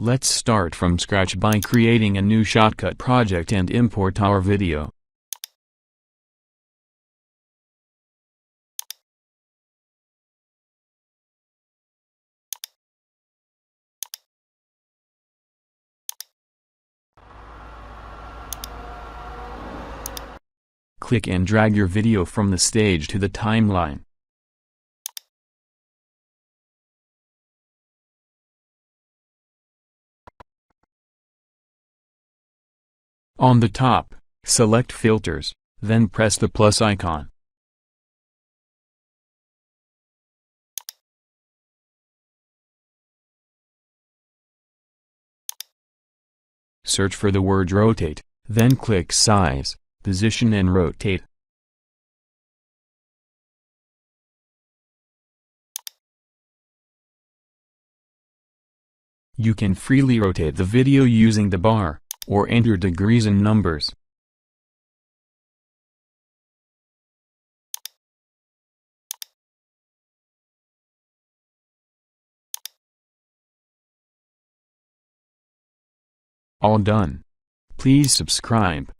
Let's start from scratch by creating a new Shotcut project and import our video. Click and drag your video from the stage to the timeline. On the top, select Filters, then press the plus icon. Search for the word Rotate, then click Size, Position and Rotate. You can freely rotate the video using the bar, or enter degrees and numbers. All done. Please subscribe.